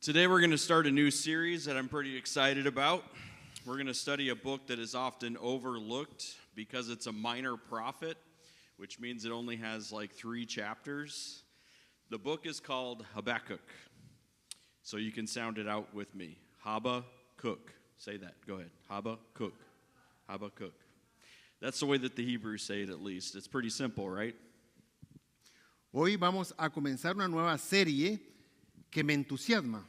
Today we're going to start a new series that I'm pretty excited about. We're going to study a book that is often overlooked because it's a minor prophet, which means it only has like 3 chapters. The book is called Habakkuk. So you can sound it out with me. Habakkuk. Say that. Go ahead. Habakkuk. Habakkuk. That's the way that the Hebrews say it, at least. It's pretty simple, right? Hoy vamos a comenzar una nueva serie que me entusiasma.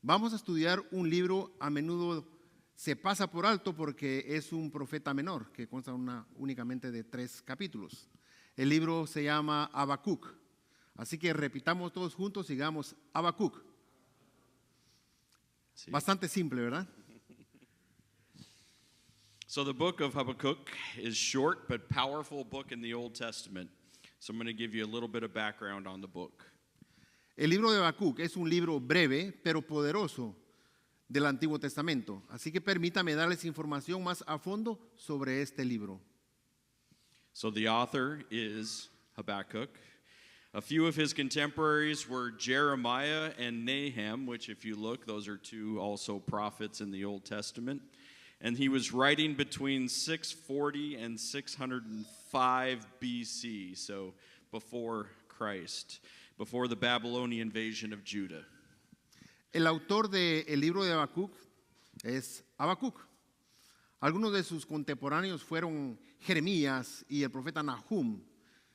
Vamos a estudiar un libro a menudo se pasa por alto porque es un profeta menor que consta únicamente de 3 capítulos. El libro se llama Habacuc. Así que repitamos todos juntos, sigamos Habacuc. Sí. Bastante simple, ¿verdad? So the book of Habakkuk is short but powerful book in the Old Testament. So I'm going to give you a little bit of background on the book. El libro de Habacuc es un libro breve pero poderoso del Antiguo Testamento. Así que permítame darles información más a fondo sobre este libro. So the author is Habakkuk. A few of his contemporaries were Jeremiah and Nahum, which if you look, those are 2 also prophets in the Old Testament. And he was writing between 640 and 605 BC, so before Christ, before the Babylonian invasion of Judah. El autor del libro de Habacuc es Habacuc. Algunos de sus contemporáneos fueron Jeremías y el profeta Nahum.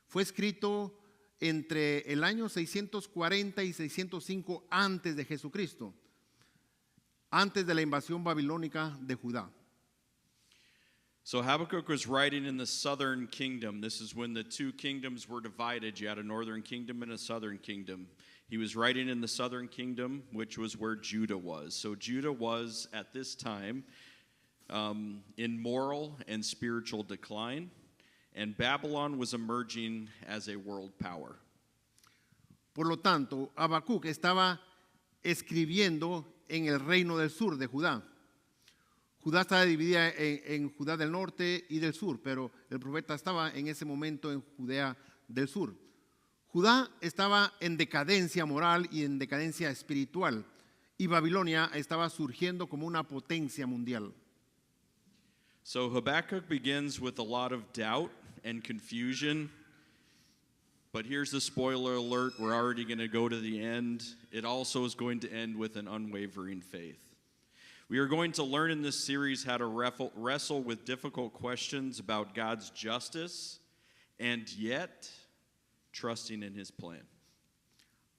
Fue escrito entre el año 640 y 605 antes de Jesucristo, antes de la invasión babilónica de Judá. So Habakkuk was writing in the southern kingdom. This is when the 2 kingdoms were divided. You had a northern kingdom and a southern kingdom. He was writing in the southern kingdom, which was where Judah was. So Judah was, at this time, in moral and spiritual decline, and Babylon was emerging as a world power. Por lo tanto, Habacuc estaba escribiendo en el reino del sur de Judá. Judá estaba dividida en Judá del norte y del sur, pero el profeta estaba en ese momento en Judea del sur. Judá estaba en decadencia moral y en decadencia espiritual, y Babilonia estaba surgiendo como una potencia mundial. So Habakkuk begins with a lot of doubt and confusion, but here's the spoiler alert, we're already going to go to the end. It also is going to end with an unwavering faith. We are going to learn in this series how to wrestle with difficult questions about God's justice and yet trusting in His plan.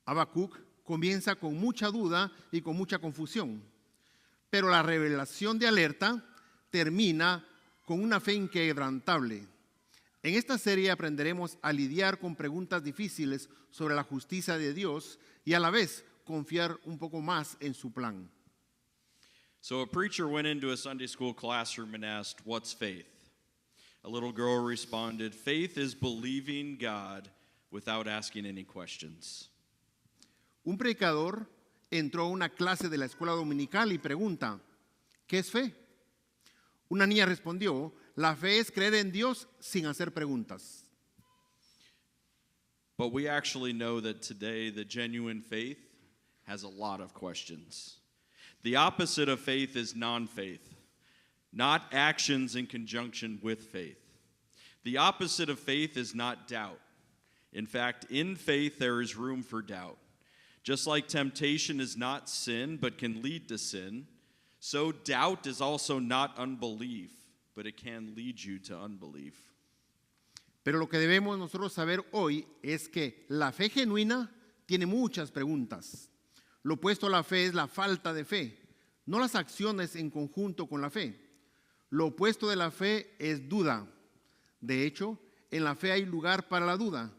Habacuc comienza con mucha duda y con mucha confusión, pero la revelación de alerta termina con una fe inquebrantable. En esta serie aprenderemos a lidiar con preguntas difíciles sobre la justicia de Dios y a la vez confiar un poco más en su plan. So a preacher went into a Sunday school classroom and asked, "What's faith?" A little girl responded, "Faith is believing God without asking any questions." Un predicador entró a una clase de la escuela dominical y pregunta, ¿qué es fe? Una niña respondió, la fe es creer en Dios sin hacer preguntas. But we actually know that today the genuine faith has a lot of questions. The opposite of faith is non-faith, not actions in conjunction with faith. The opposite of faith is not doubt. In fact, in faith there is room for doubt. Just like temptation is not sin but can lead to sin, so doubt is also not unbelief, but it can lead you to unbelief. Pero lo que debemos nosotros saber hoy es que la fe genuina tiene muchas preguntas. Lo opuesto a la fe es la falta de fe, no las acciones en conjunto con la fe. Lo opuesto de la fe es duda. De hecho, en la fe hay lugar para la duda.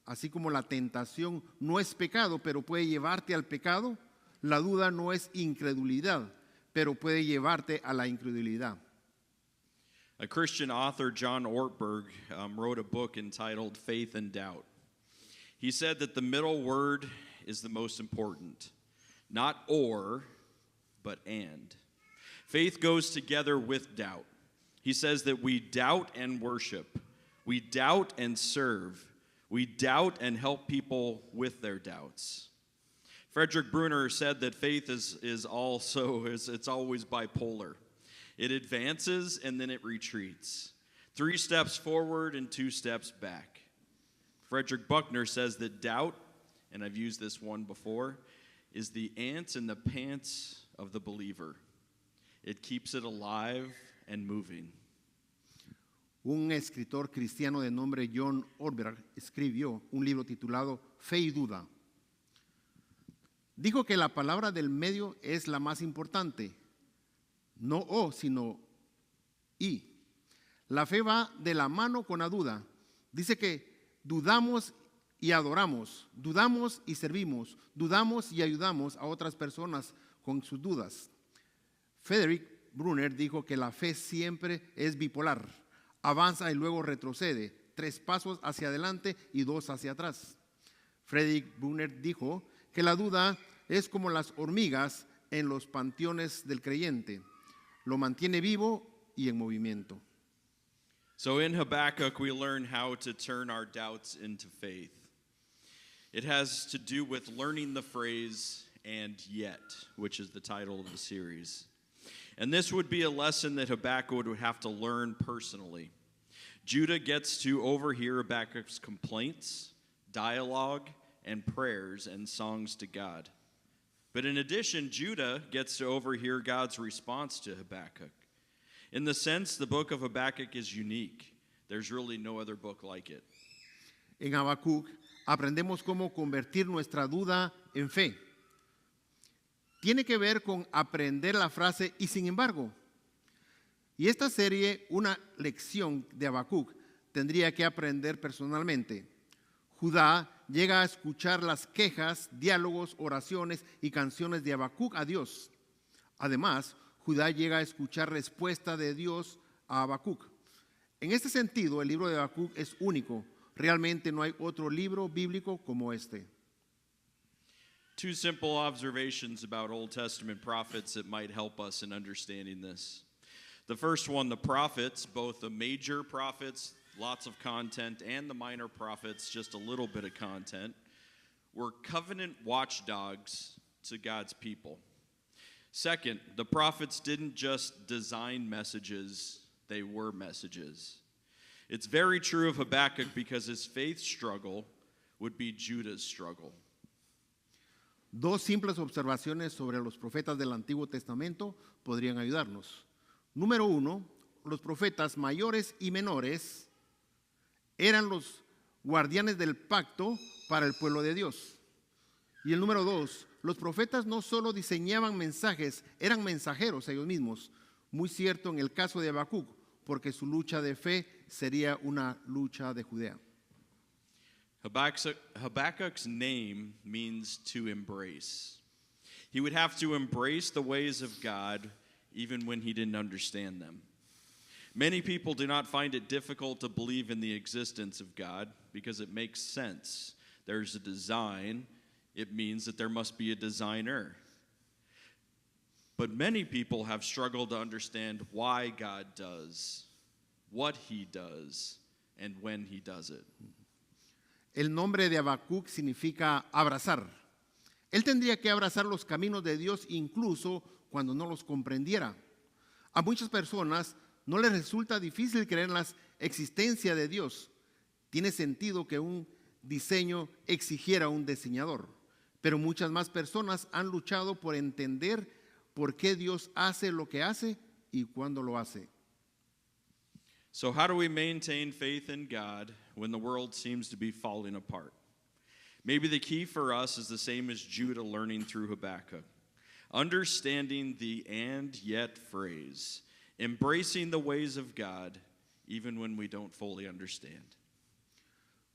Así como la tentación no es pecado, pero puede llevarte al pecado, la duda no es incredulidad, pero puede llevarte a la incredulidad. A Christian author, John Ortberg, wrote a book entitled Faith and Doubt. He said that the middle word is the most important. Not or, but and. Faith goes together with doubt. He says that we doubt and worship. We doubt and serve. We doubt and help people with their doubts. Frederick Bruner said that faith is also it's always bipolar. It advances and then it retreats. 3 steps forward and 2 steps back. Frederick Buechner says that doubt, and I've used this one before, is the ants in the pants of the believer. It keeps it alive and moving. Un escritor cristiano de nombre John Ortberg escribió un libro titulado Fe y Duda. Dijo que la palabra del medio es la más importante, no o, sino y. La fe va de la mano con la duda. Dice que dudamos y adoramos, dudamos y servimos, dudamos y ayudamos a otras personas con sus dudas. Frederick Bruner dijo que la fe siempre es bipolar, avanza y luego retrocede, 3 pasos hacia adelante y 2 hacia atrás. Frederick Bruner dijo que la duda es como las hormigas en los panteones del creyente, lo mantiene vivo y en movimiento. So in Habakkuk, we learn how to turn our doubts into faith. It has to do with learning the phrase, and yet, which is the title of the series. And this would be a lesson that Habakkuk would have to learn personally. Judah gets to overhear Habakkuk's complaints, dialogue, and prayers and songs to God. But in addition, Judah gets to overhear God's response to Habakkuk. In the sense, the book of Habakkuk is unique. There's really no other book like it. En Habacuc aprendemos cómo convertir nuestra duda en fe. Tiene que ver con aprender la frase y sin embargo. Y esta serie, una lección de Habacuc, tendría que aprender personalmente. Judá llega a escuchar las quejas, diálogos, oraciones y canciones de Habacuc a Dios. Además, Judá llega a escuchar respuesta de Dios a Habacuc. En este sentido, el libro de Habacuc es único. Realmente no hay otro libro bíblico como este. 2 simple observations about Old Testament prophets that might help us in understanding this. The first one, the prophets, both the major prophets, lots of content, and the minor prophets, just a little bit of content, were covenant watchdogs to God's people. Second, the prophets didn't just design messages, they were messages. It's very true of Habakkuk because his faith struggle would be Judah's struggle. 2 simples observaciones sobre los profetas del Antiguo Testamento podrían ayudarnos. Número 1, los profetas mayores y menores eran los guardianes del pacto para el pueblo de Dios. Y el número 2, los profetas no solo diseñaban mensajes, eran mensajeros ellos mismos. Muy cierto en el caso de Habacuc, porque su lucha de fe sería una lucha de Judea. Habakkuk's name means to embrace. He would have to embrace the ways of God even when he didn't understand them. Many people do not find it difficult to believe in the existence of God because it makes sense. There's a design. It means that there must be a designer. But many people have struggled to understand why God does, what he does, and when he does it. El nombre de Habacuc significa abrazar. Él tendría que abrazar los caminos de Dios incluso cuando no los comprendiera. A muchas personas no les resulta difícil creer en la existencia de Dios. Tiene sentido que un diseño exigiera un diseñador, pero muchas más personas han luchado por entender por qué Dios hace lo que hace y cuándo lo hace. So how do we maintain faith in God when the world seems to be falling apart? Maybe the key for us is the same as Judah learning through Habakkuk. Understanding the and yet phrase. Embracing the ways of God even when we don't fully understand.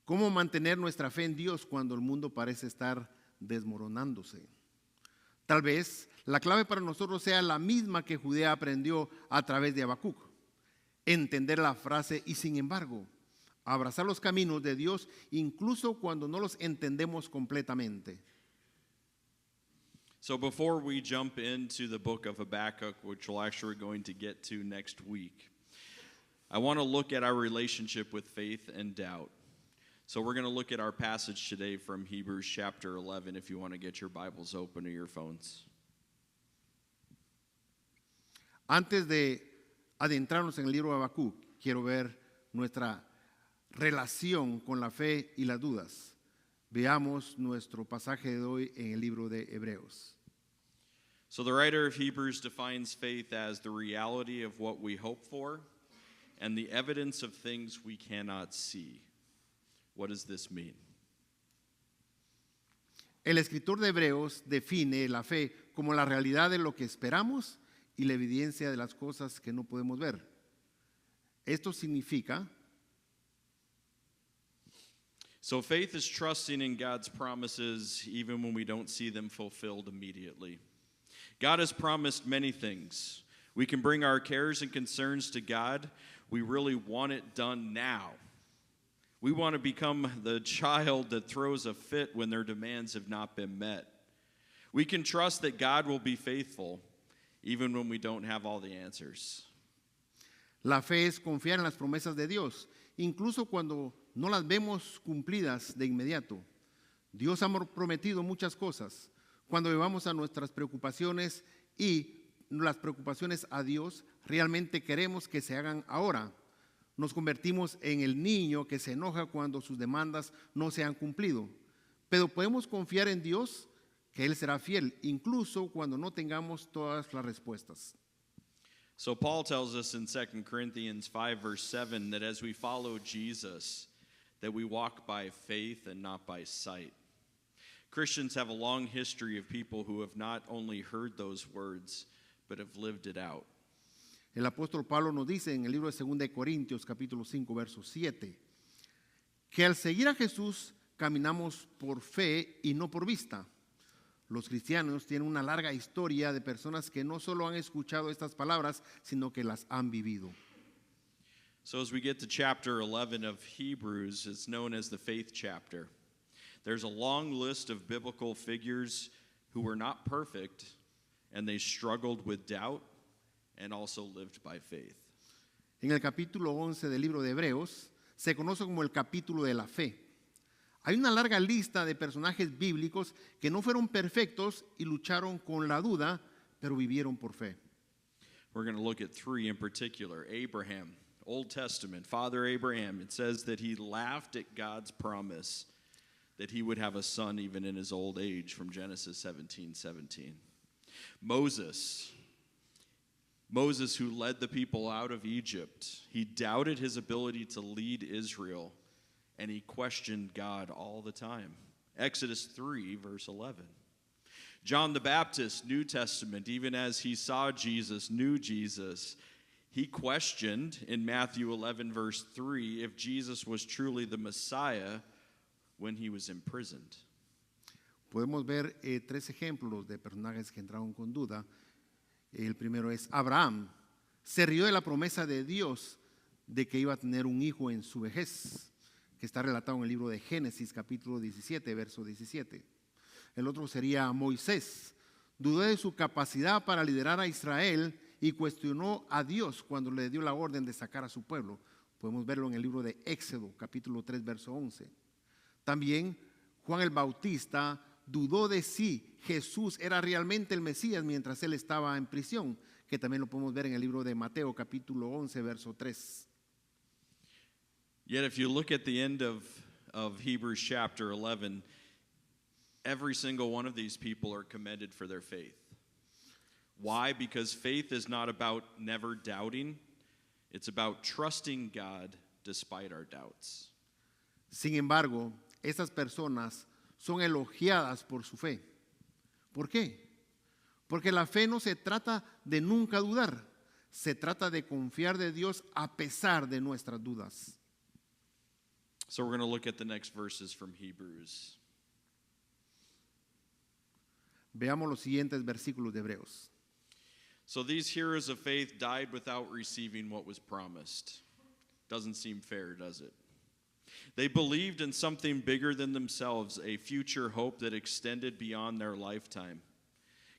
¿Cómo mantener nuestra fe en Dios cuando el mundo parece estar desmoronándose? Tal vez la clave para nosotros sea la misma que Judá aprendió a través de Habacuc. Entender la frase y sin embargo, abrazar los caminos de Dios incluso cuando no los entendemos completamente. So before we jump into the book of Habakkuk, which we're actually going to get to next week, I want to look at our relationship with faith and doubt. So we're going to look at our passage today from Hebrews chapter 11 if you want to get your Bibles open or your phones. Antes de adentrarnos en el libro de Habacuc, quiero ver nuestra relación con la fe y las dudas. Veamos nuestro pasaje de hoy en el libro de Hebreos. So the writer of Hebrews defines faith as the reality of what we hope for and the evidence of things we cannot see. What does this mean? El escritor de Hebreos define la fe como la realidad de lo que esperamos y la evidencia de las cosas que no podemos ver. Esto significa, So faith is trusting in God's promises even when we don't see them fulfilled immediately. God has promised many things. We can bring our cares and concerns to God. We really want it done now. We want to become the child that throws a fit when their demands have not been met. We can trust that God will be faithful even when we don't have all the answers. la fe es confiar en las promesas de Dios, incluso cuando no las vemos cumplidas de inmediato. Dios ha prometido muchas cosas. Cuando llevamos a nuestras preocupaciones y las preocupaciones a Dios, realmente queremos que se hagan ahora. Nos convertimos en el niño que se enoja cuando sus demandas no se han cumplido. Pero podemos confiar en Dios que Él será fiel, incluso cuando no tengamos todas las respuestas. So Paul tells us in 2 Corinthians 5 verse 7 that as we follow Jesus, that we walk by faith and not by sight. Christians have a long history of people who have not only heard those words, but have lived it out. El apóstol Pablo nos dice en el libro de 2 Corintios capítulo 5 verso 7 que al seguir a Jesús caminamos por fe y no por vista. Los cristianos tienen una larga historia de personas que no solo han escuchado estas palabras, sino que las han vivido. So as we get to chapter 11 of Hebrews, it's known as the faith chapter. There's a long list of biblical figures who were not perfect, and they struggled with doubt and also lived by faith. En el capítulo 11 del libro de Hebreos se conoce como el capítulo de la fe. Hay una larga lista de personajes bíblicos que no fueron perfectos y lucharon con la duda, pero vivieron por fe. We're going to look at three in particular. Abraham, Old Testament, Father Abraham. It says that he laughed at God's promise that he would have a son even in his old age from Genesis 17:17. Moses, who led the people out of Egypt, he doubted his ability to lead Israel, and he questioned God all the time. Exodus 3, verse 11. John the Baptist, New Testament, even as he saw Jesus, knew Jesus, he questioned in Matthew 11, verse 3, if Jesus was truly the Messiah when he was imprisoned. Podemos ver tres ejemplos de personajes que entraron con duda. El primero es Abraham. Se rió de la promesa de Dios de que iba a tener un hijo en su vejez, que está relatado en el libro de Génesis, capítulo 17, verso 17. El otro sería Moisés. Dudó de su capacidad para liderar a Israel y cuestionó a Dios cuando le dio la orden de sacar a su pueblo. Podemos verlo en el libro de Éxodo, capítulo 3, verso 11. También Juan el Bautista dudó de si Jesús era realmente el Mesías mientras él estaba en prisión, que también lo podemos ver en el libro de Mateo, capítulo 11, verso 3. Yet if you look at the end of Hebrews chapter 11, every single one of these people are commended for their faith. Why? Because faith is not about never doubting. It's about trusting God despite our doubts. Sin embargo, esas personas son elogiadas por su fe. ¿Por qué? Porque la fe no se trata de nunca dudar, se trata de confiar de Dios a pesar de nuestras dudas. So we're going to look at the next verses from Hebrews. Veamos los siguientes versículos de Hebreos. So these heroes of faith died without receiving what was promised. Doesn't seem fair, does it? They believed in something bigger than themselves, a future hope that extended beyond their lifetime.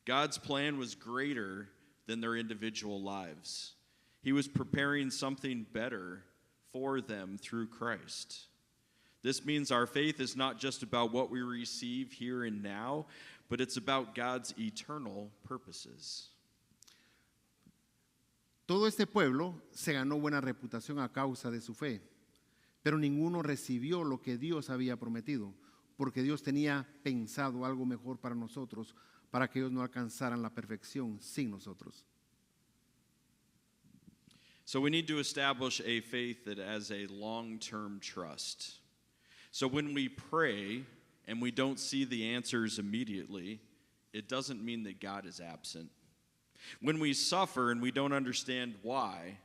God's plan was greater than their individual lives. He was preparing something better for them through Christ. This means our faith is not just about what we receive here and now, but it's about God's eternal purposes. Todo este pueblo se ganó buena reputación a causa de su fe, pero ninguno recibió lo que Dios había prometido, porque Dios tenía pensado algo mejor para nosotros, para que ellos no alcanzaran la perfección sin nosotros. So we need to establish a faith that has a long-term trust. So when we pray and we don't see the answers immediately, it doesn't mean that God is absent. When we suffer and we don't understand why,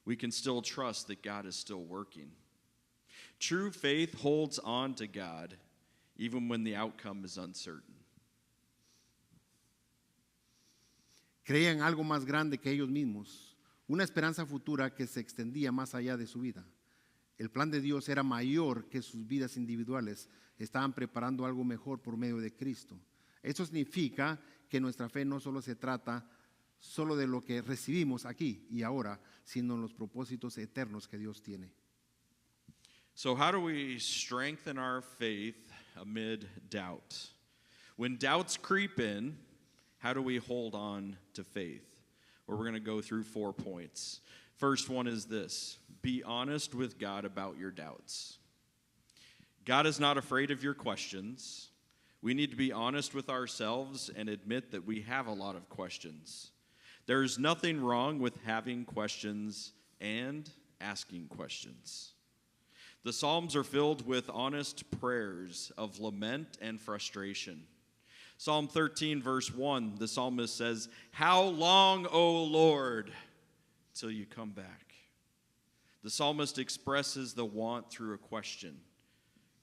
we can still trust that God is still working. True faith holds on to God even when the outcome is uncertain. Creían algo más grande que ellos mismos, una esperanza futura que se extendía más allá de su vida. El plan de Dios era mayor que sus vidas individuales. Estaban preparando algo mejor por medio de Cristo. Eso significa que nuestra fe no solo se trata solo de lo que recibimos aquí y ahora, sino en los propósitos eternos que Dios tiene. So how do we strengthen our faith amid doubt? When doubts creep in, how do we hold on to faith? Well, we're going to go through 4 points. First one is this: be honest with God about your doubts. God is not afraid of your questions. We need to be honest with ourselves and admit that we have a lot of questions. There's nothing wrong with having questions and asking questions. The Psalms are filled with honest prayers of lament and frustration. Psalm 13, verse 1, the psalmist says, "How long, O Lord, till you come back?" The psalmist expresses the want through a question.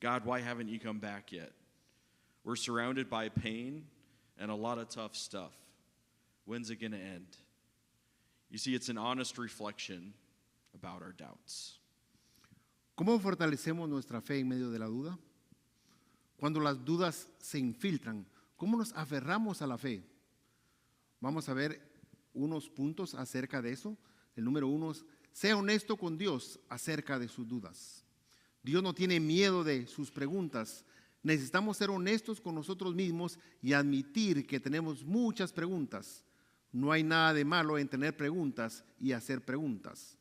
God, why haven't you come back yet? We're surrounded by pain and a lot of tough stuff. When's it going to end? You see, it's an honest reflection about our doubts. ¿Cómo fortalecemos nuestra fe en medio de la duda? Cuando las dudas se infiltran, ¿cómo nos aferramos a la fe? Vamos a ver unos puntos acerca de eso. El número 1, sea honesto con Dios acerca de sus dudas. Dios no tiene miedo de sus preguntas. Necesitamos ser honestos con nosotros mismos y admitir que tenemos muchas preguntas. No hay nada de malo en tener preguntas y hacer preguntas.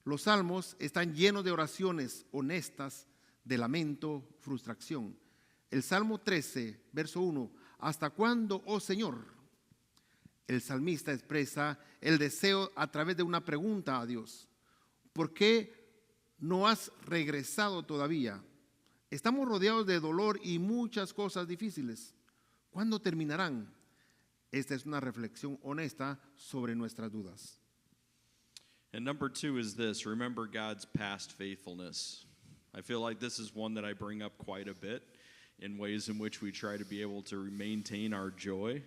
Los salmos están llenos de oraciones honestas, de lamento, frustración. El Salmo 13, verso 1, ¿hasta cuándo, oh Señor? El salmista expresa el deseo a través de una pregunta a Dios. ¿Por qué no has regresado todavía? Estamos rodeados de dolor y muchas cosas difíciles. ¿Cuándo terminarán? Esta es una reflexión honesta sobre nuestras dudas. And number 2 is this: remember God's past faithfulness. I feel like this is one that I bring up quite a bit in ways in which we try to be able to maintain our joy.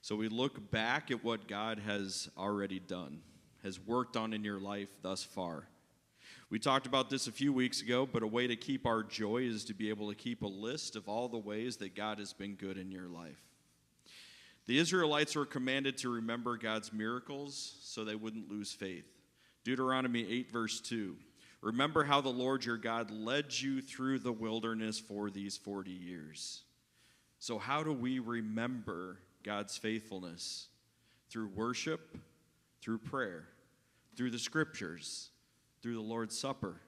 So we look back at what God has already done, has worked on in your life thus far. We talked about this a few weeks ago, but a way to keep our joy is to be able to keep a list of all the ways that God has been good in your life. The Israelites were commanded to remember God's miracles so they wouldn't lose faith. Deuteronomy 8, verse 2. Remember how the Lord your God led you through the wilderness for these 40 years. So how do we remember God's faithfulness? Through worship, through prayer, through the scriptures, through the Lord's Supper.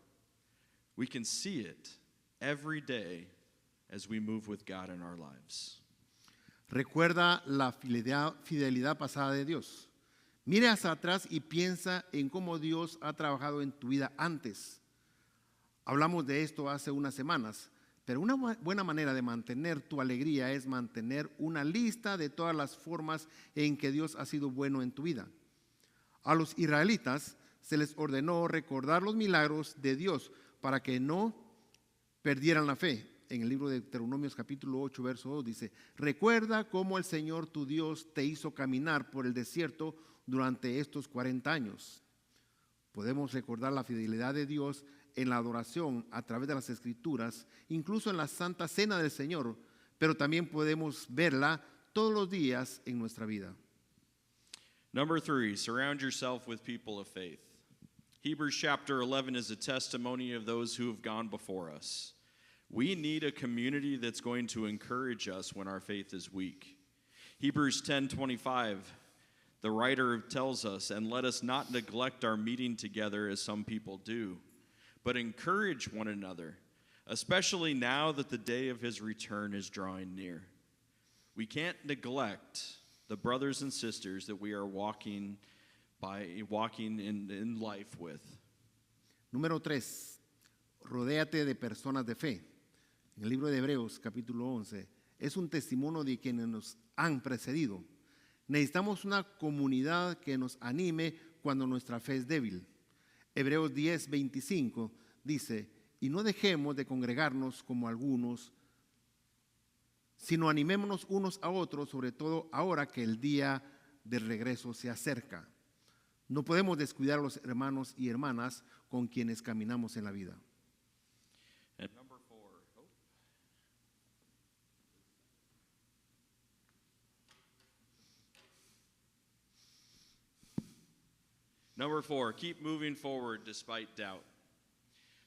We can see it every day as we move with God in our lives. Recuerda la fidelidad pasada de Dios. Mire hacia atrás y piensa en cómo Dios ha trabajado en tu vida antes. Hablamos de esto hace unas semanas, pero una buena manera de mantener tu alegría es mantener una lista de todas las formas en que Dios ha sido bueno en tu vida. A los israelitas se les ordenó recordar los milagros de Dios para que no perdieran la fe. En el libro de Deuteronomios capítulo 8, verso 2 dice: recuerda cómo el Señor tu Dios te hizo caminar por el desierto durante estos 40 años. Podemos recordar la fidelidad de Dios en la adoración a través de las Escrituras, incluso en la Santa Cena del Señor, pero también podemos verla todos los días en nuestra vida. Number 3, surround yourself with people of faith. Hebrews chapter 11 is a testimony of those who have gone before us. We need a community that's going to encourage us when our faith is weak. Hebrews 10:25, the writer tells us, "And let us not neglect our meeting together as some people do, but encourage one another, especially now that the day of his return is drawing near." We can't neglect the brothers and sisters that we are walking in life with. Número 3, rodéate de personas de fe. En el libro de Hebreos, capítulo 11, es un testimonio de quienes nos han precedido. Necesitamos una comunidad que nos anime cuando nuestra fe es débil. Hebreos 10:25 dice, y no dejemos de congregarnos como algunos, sino animémonos unos a otros, sobre todo ahora que el día del regreso se acerca. No podemos descuidar a los hermanos y hermanas con quienes caminamos en la vida. And number 4. Number 4, keep moving forward despite doubt.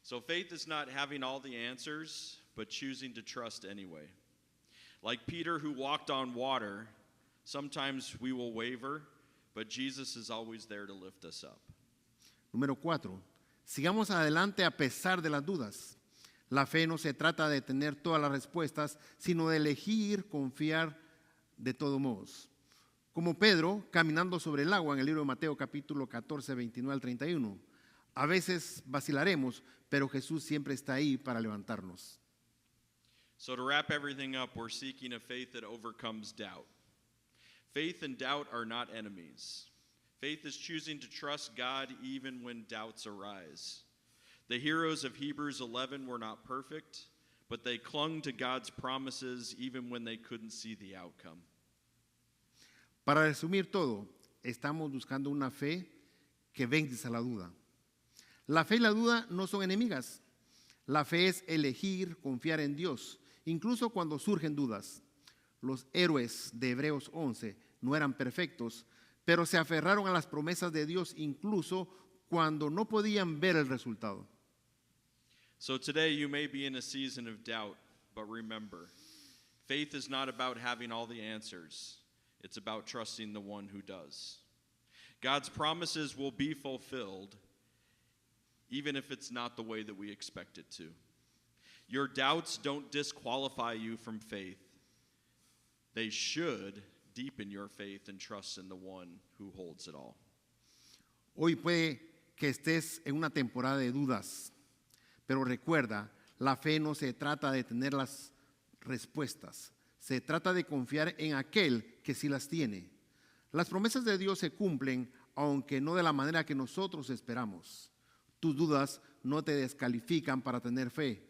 So faith is not having all the answers, but choosing to trust anyway. Like Peter who walked on water, sometimes we will waver, but Jesus is always there to lift us up. Número 4, sigamos adelante a pesar de las dudas. La fe no se trata de tener todas las respuestas, sino de elegir confiar de todos modos. Como Pedro, caminando sobre el agua en el libro de Mateo capítulo 14, 29 al 31. A veces vacilaremos, pero Jesús siempre está ahí para levantarnos. So to wrap everything up, we're seeking a faith that overcomes doubt. Faith and doubt are not enemies. Faith is choosing to trust God even when doubts arise. The heroes of Hebrews 11 were not perfect, but they clung to God's promises even when they couldn't see the outcome. Para resumir todo, estamos buscando una fe que vence a la duda. La fe y la duda no son enemigas. La fe es elegir confiar en Dios, incluso cuando surgen dudas. Los héroes de Hebreos 11 no eran perfectos, pero se aferraron a las promesas de Dios incluso cuando no podían ver el resultado. So today you may be in a season of doubt, but remember, faith is not about having all the answers. It's about trusting the one who does. God's promises will be fulfilled, even if it's not the way that we expect it to. Your doubts don't disqualify you from faith. They should deepen your faith and trust in the one who holds it all. Hoy puede que estés en una temporada de dudas, pero recuerda, la fe no se trata de tener las respuestas. Se trata de confiar en aquel que sí las tiene. Las promesas de Dios se cumplen, aunque no de la manera que nosotros esperamos. Tus dudas no te descalifican para tener fe.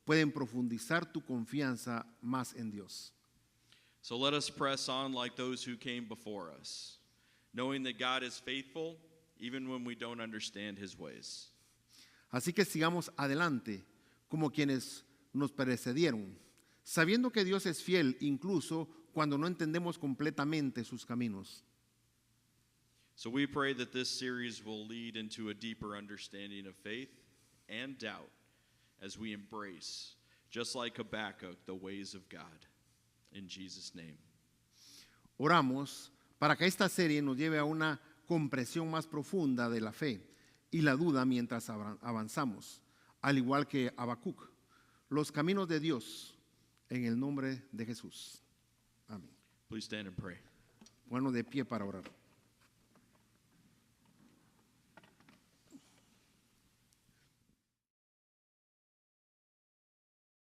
Pueden profundizar tu confianza más en Dios. So let us press on like those who came before us, knowing that God is faithful even when we don't understand his ways. Así que sigamos adelante como quienes nos precedieron, sabiendo que Dios es fiel incluso cuando no entendemos completamente sus caminos. So we pray that this series will lead into a deeper understanding of faith and doubt as we embrace, just like Habakkuk, the ways of God. In Jesus' name. Oramos para que esta serie nos lleve a una comprensión más profunda de la fe y la duda mientras avanzamos, al igual que Habacuc, los caminos de Dios, en el nombre de Jesús. Amén. Please stand and pray. Bueno, de pie para orar.